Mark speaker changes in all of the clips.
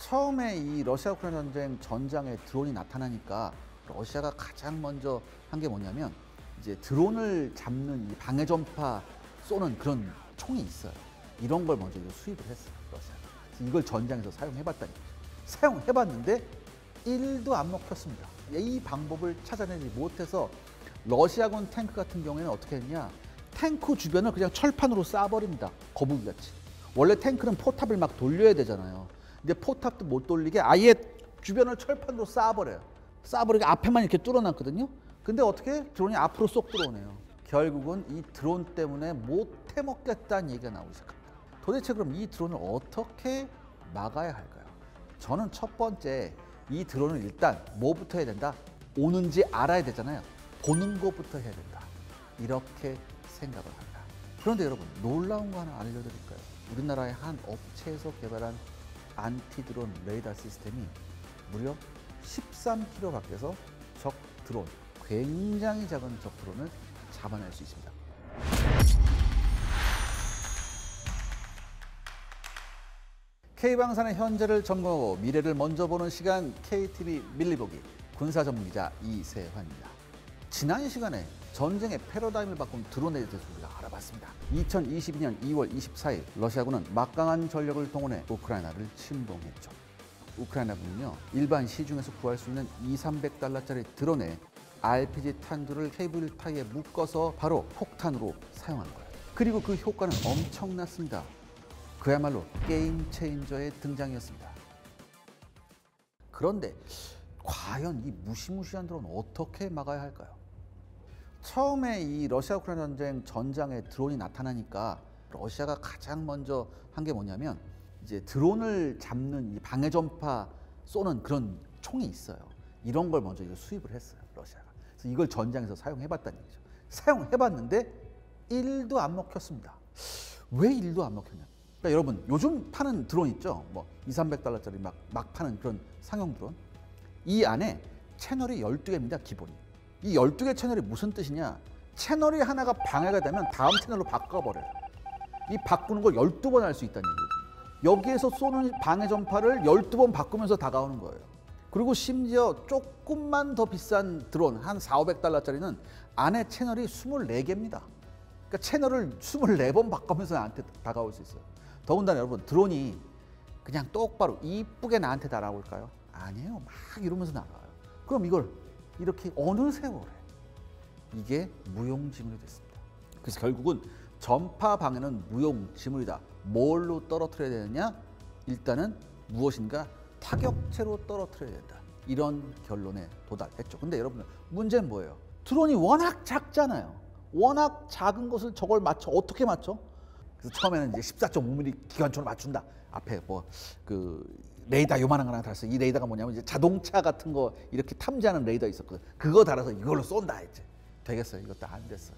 Speaker 1: 처음에 이 러시아 우크라이나 전쟁 전장에 드론이 나타나니까 러시아가 가장 먼저 한 게 뭐냐면 이제 드론을 잡는 이 방해 전파 쏘는 그런 총이 있어요. 이런 걸 먼저 수입을 했어요, 러시아가. 이걸 전장에서 사용해봤다니 거죠. 사용해봤는데 1도 안 먹혔습니다. 이 방법을 찾아내지 못해서 러시아군 탱크 같은 경우에는 어떻게 했냐, 탱크 주변을 그냥 철판으로 쏴버립니다. 거북이같이. 원래 탱크는 포탑을 막 돌려야 되잖아요. 근데 포탑도 못 돌리게 아예 주변을 철판으로 쏴버려요. 쏴버리게 앞에만 이렇게 뚫어놨거든요. 근데 어떻게 드론이 앞으로 쏙 들어오네요. 결국은 이 드론 때문에 못 해먹겠다는 얘기가 나오기 시작합니다. 도대체 그럼 이 드론을 어떻게 막아야 할까요? 저는 첫 번째, 이 드론을 일단 뭐부터 해야 된다? 오는지 알아야 되잖아요. 보는 것부터 해야 된다. 이렇게 생각을 합니다. 그런데 여러분, 놀라운 거 하나 알려드릴까요? 우리나라의 한 업체에서 개발한 안티드론 레이더 시스템이 무려 13km 밖에서 적 드론, 굉장히 작은 적 드론을 잡아낼 수 있습니다. K방산의 현재를 점검하고 미래를 먼저 보는 시간, KTV 밀리보기 군사 전문기자 이세환입니다. 지난 시간에 전쟁의 패러다임을 바꾼 드론에 대해서 우리가 알아봤습니다. 2022년 2월 24일 러시아군은 막강한 전력을 동원해 우크라이나를 침공했죠. 우크라이나군은요, 일반 시중에서 구할 수 있는 200~300달러짜리 드론에 RPG 탄두를 케이블 타이에 묶어서 바로 폭탄으로 사용한 거예요. 그리고 그 효과는 엄청났습니다. 그야말로 게임 체인저의 등장이었습니다. 그런데 과연 이 무시무시한 드론 어떻게 막아야 할까요? 처음에 이 러시아 우크라이나 전쟁 전장에 드론이 나타나니까 러시아가 가장 먼저 한 게 뭐냐면 이제 드론을 잡는 이 방해 전파 쏘는 그런 총이 있어요. 이런 걸 먼저 수입을 했어요, 러시아가. 그래서 이걸 전장에서 사용해봤다는 얘기죠. 사용해봤는데 1도 안 먹혔습니다. 왜 1도 안 먹혔냐? 그러니까 여러분, 요즘 파는 드론 있죠? 뭐 200~300달러짜리 막 파는 그런 상용 드론. 이 안에 채널이 12개입니다, 기본이. 이 12개 채널이 무슨 뜻이냐? 채널이 하나가 방해가 되면 다음 채널로 바꿔버려요. 이 바꾸는 걸 12번 할 수 있다는 얘기거든요. 여기에서 쏘는 방해 전파를 12번 바꾸면서 다가오는 거예요. 그리고 심지어 조금만 더 비싼 드론, 한 400~500달러짜리는 안에 채널이 24개입니다. 그러니까 채널을 24번 바꾸면서 나한테 다가올 수 있어요. 더군다나 여러분, 드론이 그냥 똑바로 이쁘게 나한테 날아올까요? 아니에요. 막 이러면서 날아와요. 그럼 이걸 이렇게 어느 세월에 이게 무용지물이 됐습니다. 그래서 결국은 전파 방해는 무용지물이다. 뭘로 떨어뜨려야 되느냐? 일단은 무엇인가 타격체로 떨어뜨려야 된다. 이런 결론에 도달했죠. 근데 여러분, 문제는 뭐예요? 드론이 워낙 작잖아요. 워낙 작은 것을 저걸 맞춰 어떻게 맞춰? 그래서 처음에는 이제 14.5mm 기관총을 맞춘다. 앞에 뭐 그 레이더 요만한 거 하나 달았어. 이 레이더가 뭐냐면 이제 자동차 같은 거 이렇게 탐지하는 레이더 있었거든. 그거 달아서 이걸로 쏜다 했지. 되겠어요? 이것도 안 됐어요.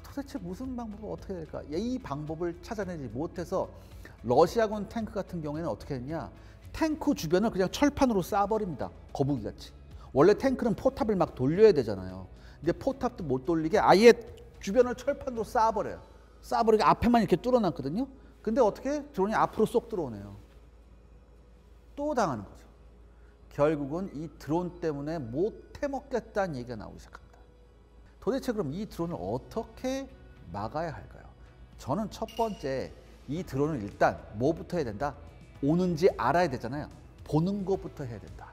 Speaker 1: 도대체 무슨 방법을 어떻게 해야 될까? 이 방법을 찾아내지 못해서 러시아군 탱크 같은 경우에는 어떻게 했냐? 탱크 주변을 그냥 철판으로 쏴버립니다. 거북이같이. 원래 탱크는 포탑을 막 돌려야 되잖아요. 근데 포탑도 못 돌리게 아예 주변을 철판으로 쏴버려요. 쏴버리게 앞에만 이렇게 뚫어놨거든요. 근데 어떻게 드론이 앞으로 쏙 들어오네요. 또 당하는 거죠. 결국은 이 드론 때문에 못 해먹겠다는 얘기가 나오기 시작합니다. 도대체 그럼 이 드론을 어떻게 막아야 할까요? 저는 첫 번째, 이 드론을 일단 뭐부터 해야 된다? 오는지 알아야 되잖아요. 보는 것부터 해야 된다.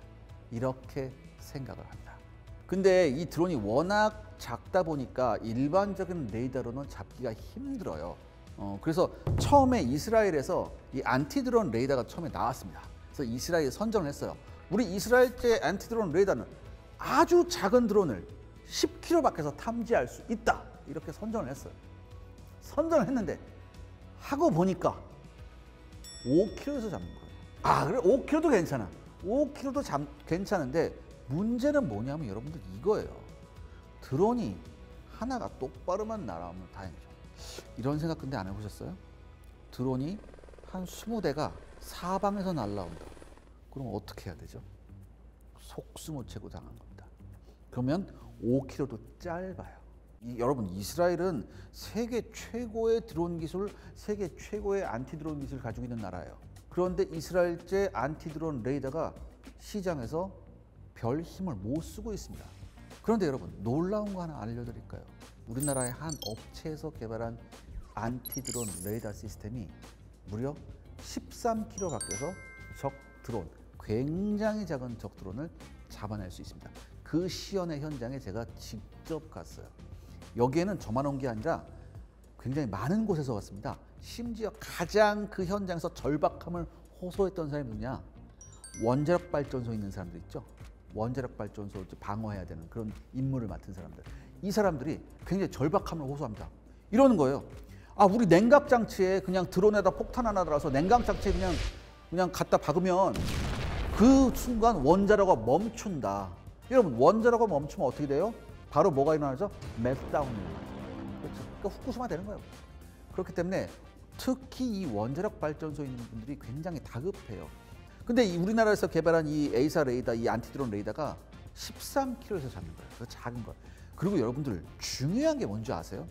Speaker 1: 이렇게 생각을 합니다. 근데 이 드론이 워낙 작다 보니까 일반적인 레이더로는 잡기가 힘들어요. 그래서 처음에 이스라엘에서 이 안티드론 레이더가 처음에 나왔습니다. 그래서 이스라엘이 선정을 했어요. 우리 이스라엘제 안티드론 레이더는 아주 작은 드론을 10km 밖에서 탐지할 수 있다. 이렇게 선정을 했어요. 선정을 했는데 하고 보니까 5km에서 잡는 거예요. 그래? 5km도 괜찮아. 5km도 괜찮은데 문제는 뭐냐면 여러분들 이거예요. 드론이 하나가 똑바로만 날아오면 다행이죠. 이런 생각 근데 안 해보셨어요? 드론이 한 20대가 사방에서 날아온다. 그럼 어떻게 해야 되죠? 속수무책으로 당한 겁니다. 그러면 5km도 짧아요. 여러분, 이스라엘은 세계 최고의 드론 기술, 세계 최고의 안티 드론 기술을 가지고 있는 나라예요. 그런데 이스라엘제 안티드론 레이더가 시장에서 별 힘을 못 쓰고 있습니다. 그런데 여러분, 놀라운 거 하나 알려드릴까요? 우리나라의 한 업체에서 개발한 안티드론 레이더 시스템이 무려 13km 밖에서 적 드론, 굉장히 작은 적 드론을 잡아낼 수 있습니다. 그 시연의 현장에 제가 직접 갔어요. 여기에는 저만 온 게 아니라 굉장히 많은 곳에서 왔습니다. 심지어 가장 그 현장에서 절박함을 호소했던 사람이 누구냐? 원자력 발전소에 있는 사람들 있죠. 원자력 발전소 방어해야 되는 그런 임무를 맡은 사람들. 이 사람들이 굉장히 절박함을 호소합니다. 이러는 거예요. 아, 우리 냉각 장치에 그냥 드론에다 폭탄 하나 들어서 냉각 장치에 그냥 갖다 박으면 그 순간 원자로가 멈춘다. 여러분, 원자로가 멈추면 어떻게 돼요? 바로 뭐가 일어나죠? 멜트다운이 일어나죠. 그렇죠. 그러니까 후쿠시마 되는 거예요. 그렇기 때문에 특히 이 원자력 발전소에 있는 분들이 굉장히 다급해요. 근데 이 우리나라에서 개발한 이 에이사 레이더, 이 안티드론 레이더가 13km에서 잡는 거예요. 그래서 작은 거. 그리고 여러분들, 중요한 게 뭔지 아세요?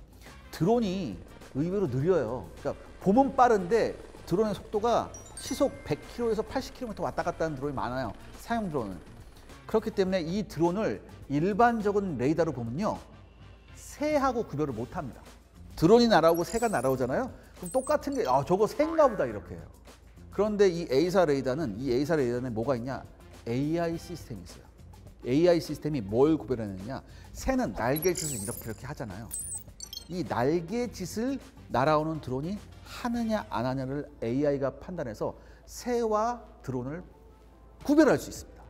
Speaker 1: 드론이 의외로 느려요. 그러니까 보면 빠른데 드론의 속도가 시속 100km에서 80km 왔다 갔다 하는 드론이 많아요. 사용 드론은. 그렇기 때문에 이 드론을 일반적인 레이더로 보면요, 새하고 구별을 못 합니다. 드론이 날아오고 새가 날아오잖아요. 그럼 똑같은 게, 아, 저거 새인가 보다 이렇게 해요. 그런데 이 에이사 레이더는 뭐가 있냐? AI 시스템이 있어요. AI 시스템이 뭘 구별하느냐? 새는 날개짓을 이렇게 하잖아요. 이 날개짓을 날아오는 드론이 하느냐 안 하느냐를 AI가 판단해서 새와 드론을 구별할 수 있습니다.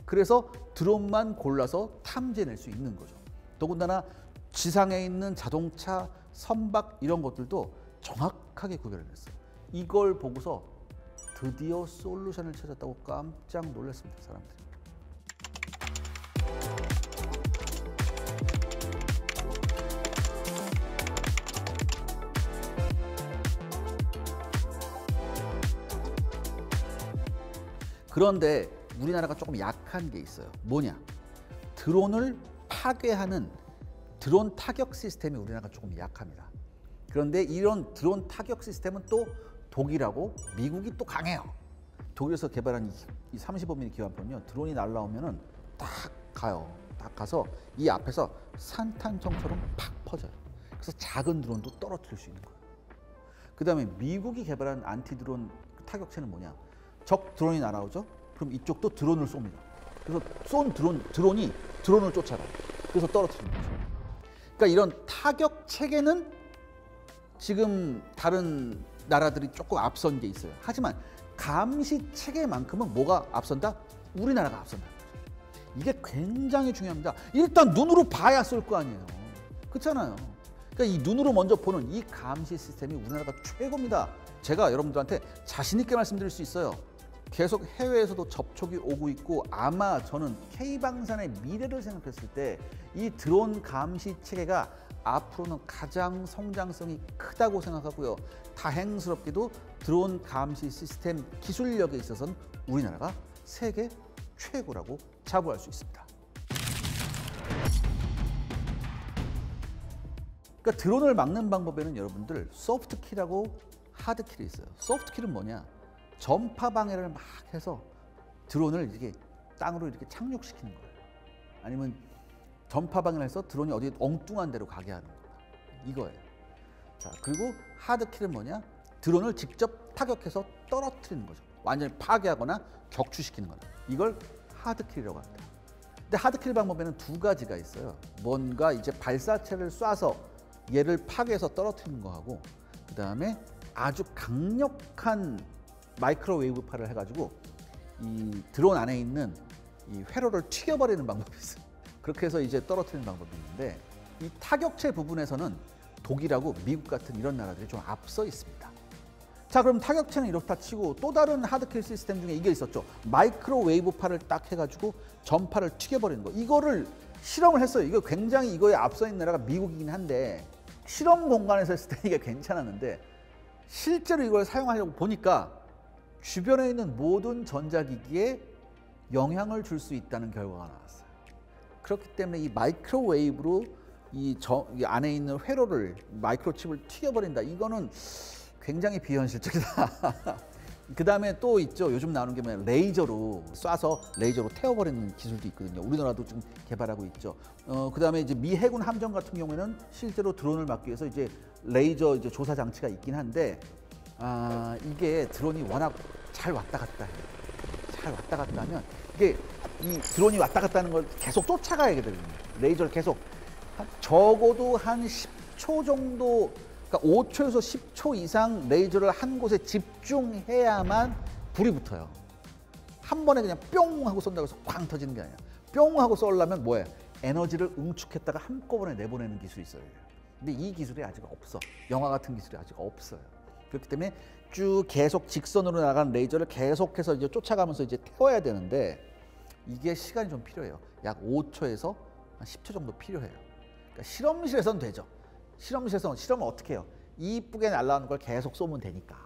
Speaker 1: 그래서 드론만 골라서 탐지해낼 수 있는 거죠. 더군다나 지상에 있는 자동차, 선박 이런 것들도 정확하게 구별해냈어요. 이걸 보고서 드디어 솔루션을 찾았다고 깜짝 놀랐습니다, 사람들이. 그런데 우리나라가 조금 약한 게 있어요. 뭐냐? 드론을 파괴하는 드론 타격 시스템이 우리나라가 조금 약합니다. 그런데 이런 드론 타격 시스템은 또 독일하고 미국이 또 강해요. 독일에서 개발한 이 35mm 기관폰은요, 드론이 날라오면은 딱 가요. 딱 가서 이 앞에서 산탄총처럼 팍 퍼져요. 그래서 작은 드론도 떨어뜨릴 수 있는 거예요. 그 다음에 미국이 개발한 안티드론 타격체는 뭐냐? 적 드론이 날아오죠? 그럼 이쪽도 드론을 쏩니다. 그래서 쏜 드론이 드론을 쫓아가요. 그래서 떨어뜨리는 거죠. 그러니까 이런 타격 체계는 지금 다른 나라들이 조금 앞선 게 있어요. 하지만 감시 체계만큼은 뭐가 앞선다? 우리나라가 앞선다. 이게 굉장히 중요합니다. 일단 눈으로 봐야 쏠 거 아니에요. 그렇잖아요. 그러니까 이 눈으로 먼저 보는 이 감시 시스템이 우리나라가 최고입니다. 제가 여러분들한테 자신 있게 말씀드릴 수 있어요. 계속 해외에서도 접촉이 오고 있고, 아마 저는 K방산의 미래를 생각했을 때 이 드론 감시 체계가 앞으로는 가장 성장성이 크다고 생각하고요. 다행스럽게도 드론 감시 시스템 기술력에 있어서는 우리나라가 세계 최고라고 자부할 수 있습니다. 그러니까 드론을 막는 방법에는 여러분들 소프트킬하고 하드킬이 있어요. 소프트킬은 뭐냐? 전파 방해를 막 해서 드론을 이렇게 땅으로 이렇게 착륙시키는 거예요. 아니면 전파 방해를 해서 드론이 어디 엉뚱한 데로 가게 하는 겁니다. 이거예요. 자, 그리고 하드킬은 뭐냐? 드론을 직접 타격해서 떨어뜨리는 거죠. 완전히 파괴하거나 격추시키는 거예요. 이걸 하드킬이라고 합니다. 근데 하드킬 방법에는 두 가지가 있어요. 뭔가 이제 발사체를 쏴서 얘를 파괴해서 떨어뜨리는 거하고, 그 다음에 아주 강력한 마이크로웨이브파를 해가지고 이 드론 안에 있는 이 회로를 튀겨버리는 방법이 있어요. 그렇게 해서 이제 떨어뜨리는 방법이 있는데, 이 타격체 부분에서는 독일하고 미국 같은 이런 나라들이 좀 앞서 있습니다. 자, 그럼 타격체는 이렇다 치고 또 다른 하드킬 시스템 중에 이게 있었죠. 마이크로웨이브파를 딱 해가지고 전파를 튀겨버리는 거. 이거를 실험을 했어요. 이거 굉장히 이거에 앞서 있는 나라가 미국이긴 한데, 실험 공간에서 했을 때 이게 괜찮았는데 실제로 이걸 사용하려고 보니까 주변에 있는 모든 전자기기에 영향을 줄 수 있다는 결과가 나왔어요. 그렇기 때문에 이 마이크로웨이브로 이 안에 있는 회로를, 마이크로칩을 튀겨버린다. 이거는 굉장히 비현실적이다. 그 다음에 또 있죠. 요즘 나오는 게 뭐냐, 레이저로 쏴서 레이저로 태워버리는 기술도 있거든요. 우리나라도 지금 개발하고 있죠. 그 다음에 이제 미 해군 함정 같은 경우에는 실제로 드론을 막기 위해서 이제 레이저 이제 조사 장치가 있긴 한데, 이게 드론이 워낙 잘 왔다 갔다 해요. 잘 왔다 갔다 하면 이게 이 드론이 왔다 갔다 하는 걸 계속 쫓아가야 되거든요. 레이저를 계속 적어도 한 10초 정도, 그러니까 5초에서 10초 이상 레이저를 한 곳에 집중해야만 불이 붙어요. 한 번에 그냥 뿅 하고 쏜다고 해서 쾅 터지는 게 아니야. 뿅 하고 쏘려면 뭐예요? 에너지를 응축했다가 한꺼번에 내보내는 기술이 있어요. 근데 이 기술이 아직 없어. 영화 같은 기술이 아직 없어요. 그렇기 때문에 쭉 계속 직선으로 나가는 레이저를 계속해서 이제 쫓아가면서 이제 태워야 되는데, 이게 시간이 좀 필요해요. 약 5초에서 한 10초 정도 필요해요. 그러니까 실험실에서는 되죠. 실험실에서는 실험을 어떻게 해요? 이쁘게 날아가는 걸 계속 쏘면 되니까.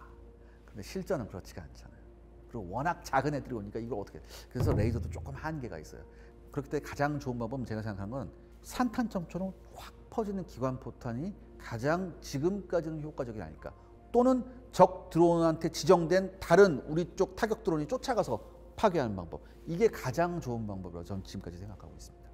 Speaker 1: 근데 실전은 그렇지가 않잖아요. 그리고 워낙 작은 애들이 오니까 이걸 어떻게 해요? 그래서 레이저도 조금 한계가 있어요. 그렇기 때문에 가장 좋은 방법은 제가 생각하는 건 산탄총처럼 확 퍼지는 기관포탄이 가장 지금까지는 효과적이 아닐까. 또는 적 드론한테 지정된 다른 우리 쪽 타격 드론이 쫓아가서 파괴하는 방법. 이게 가장 좋은 방법이라고 저는 지금까지 생각하고 있습니다.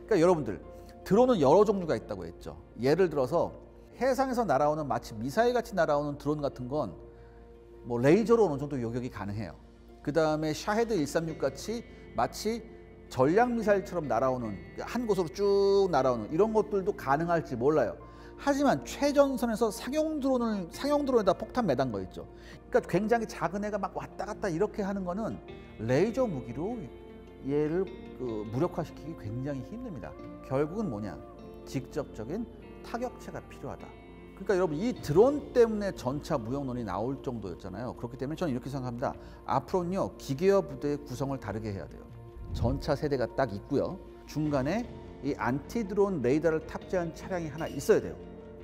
Speaker 1: 그러니까 여러분들, 드론은 여러 종류가 있다고 했죠. 예를 들어서 해상에서 날아오는 마치 미사일 같이 날아오는 드론 같은 건 뭐 레이저로 어느 정도 요격이 가능해요. 그 다음에 샤헤드 136 같이 마치 전략 미사일처럼 날아오는, 한 곳으로 쭉 날아오는 이런 것들도 가능할지 몰라요. 하지만 최전선에서 상용 드론에다 폭탄 매단 거 있죠. 그러니까 굉장히 작은 애가 막 왔다 갔다 이렇게 하는 거는 레이저 무기로 얘를 무력화시키기 굉장히 힘듭니다. 결국은 뭐냐? 직접적인 타격체가 필요하다. 그러니까 여러분, 이 드론 때문에 전차 무역론이 나올 정도였잖아요. 그렇기 때문에 저는 이렇게 생각합니다. 앞으로는요, 기계와 부대의 구성을 다르게 해야 돼요. 전차 세대가 딱 있고요. 중간에 이 안티 드론 레이더를 탑재한 차량이 하나 있어야 돼요.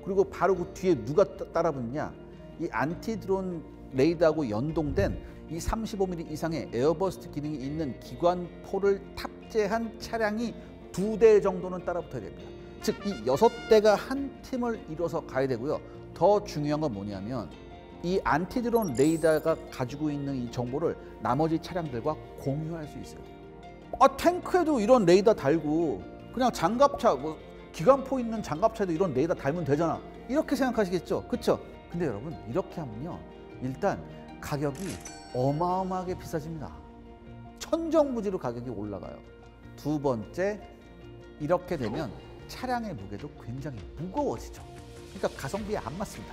Speaker 1: 그리고 바로 그 뒤에 누가 따라붙냐? 이 안티 드론 레이더하고 연동된 이 35mm 이상의 에어버스트 기능이 있는 기관포를 탑재한 차량이 2대 정도는 따라붙어야 됩니다. 즉, 이 6대가 한 팀을 이뤄서 가야 되고요. 더 중요한 건 뭐냐면 이 안티드론 레이더가 가지고 있는 이 정보를 나머지 차량들과 공유할 수 있어야 돼요. 탱크에도 이런 레이더 달고 그냥 장갑차, 기관포 있는 장갑차에도 이런 레이더 달면 되잖아. 이렇게 생각하시겠죠? 그렇죠? 근데 여러분, 이렇게 하면요, 일단 가격이 어마어마하게 비싸집니다. 천정부지로 가격이 올라가요. 두 번째, 이렇게 되면 차량의 무게도 굉장히 무거워지죠. 그러니까 가성비에 안 맞습니다.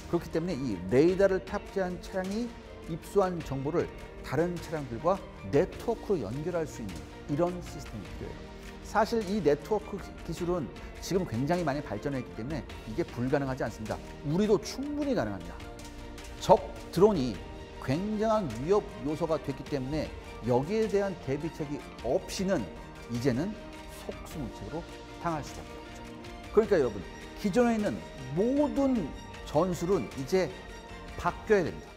Speaker 1: 그렇기 때문에 이 레이더를 탑재한 차량이 입수한 정보를 다른 차량들과 네트워크로 연결할 수 있는 이런 시스템이 필요해요. 사실 이 네트워크 기술은 지금 굉장히 많이 발전했기 때문에 이게 불가능하지 않습니다. 우리도 충분히 가능합니다. 적 드론이 굉장한 위협 요소가 됐기 때문에 여기에 대한 대비책이 없이는 이제는 속수무책으로 당할 수밖에 없죠. 그러니까 여러분, 기존에 있는 모든 전술은 이제 바뀌어야 됩니다.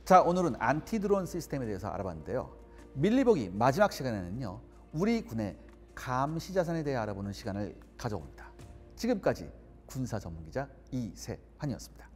Speaker 1: 자, 오늘은 안티드론 시스템에 대해서 알아봤는데요. 밀리보기 마지막 시간에는요, 우리 군의 감시 자산에 대해 알아보는 시간을 가져옵니다. 지금까지 군사 전문기자 이세환이었습니다.